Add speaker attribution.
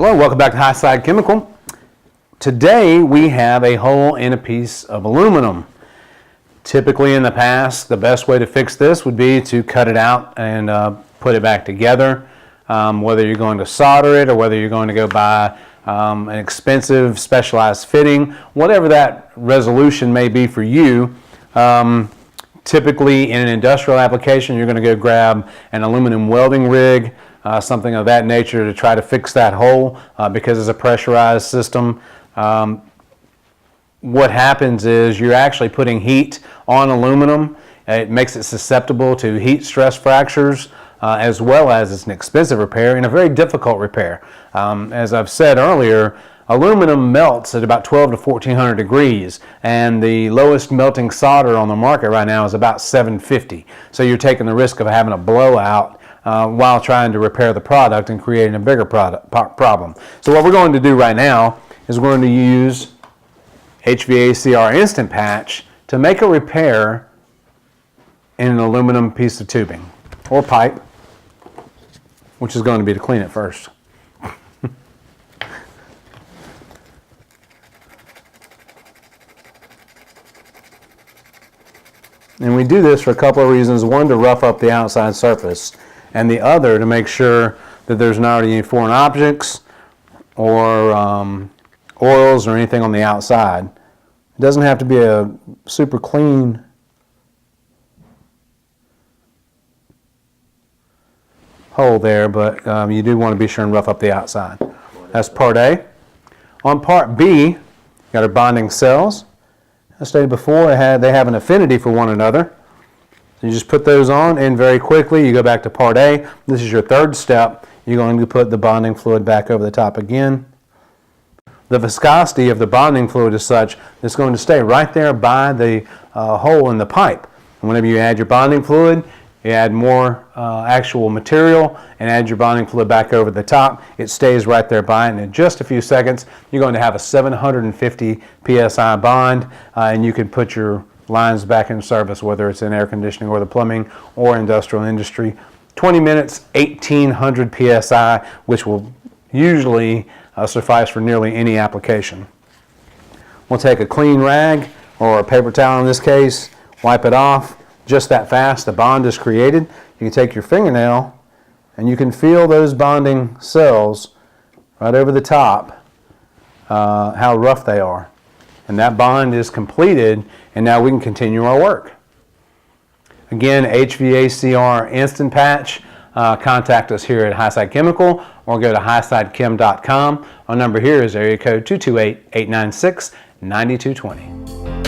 Speaker 1: Hello, welcome back to Highside Chemical. Today we have a hole in a piece of aluminum. Typically in the past, the best way to fix this would be to cut it out and put it back together. Whether you're going to solder it or whether you're going to go buy an expensive specialized fitting, whatever that resolution may be for you. Typically in an industrial application, you're going to go grab an aluminum welding rig, something of that nature to try to fix that hole because it's a pressurized system. What happens is you're actually putting heat on aluminum. It makes it susceptible to heat stress fractures as well as it's an expensive repair and a very difficult repair. As I've said earlier, aluminum melts at about 12 to 1400 degrees, and the lowest melting solder on the market right now is about 750. So you're taking the risk of having a blowout while trying to repair the product and creating a bigger problem. So what we're going to do right now is we're going to use HVACR Instant Patch to make a repair in an aluminum piece of tubing or pipe, which is going to be to clean it first. And we do this for a couple of reasons. One, to rough up the outside surface, and the other to make sure that there's not any foreign objects or oils or anything on the outside. It doesn't have to be a super clean hole there, but you do want to be sure and rough up the outside. That's part A. On part B, you got our bonding cells. As stated before, they have an affinity for one another. So you just put those on, and very quickly you go back to part A. This is your third step. You're going to put the bonding fluid back over the top again. The viscosity of the bonding fluid is such that it's going to stay right there by the hole in the pipe. And whenever you add your bonding fluid, you add more actual material and add your bonding fluid back over the top. It stays right there by it, and in just a few seconds you're going to have a 750 psi bond, and you can put your lines back in service, whether it's in air conditioning or the plumbing or industrial industry. 20 minutes, 1800 psi, which will usually suffice for nearly any application. We'll take a clean rag or a paper towel in this case, wipe it off. Just that fast, the bond is created. You can take your fingernail and you can feel those bonding cells right over the top, how rough they are. And that bond is completed, and now we can continue our work. Again, HVACR Instant Patch. Contact us here at Highside Chemical or go to highsidechem.com. Our number here is area code 228-896-9220.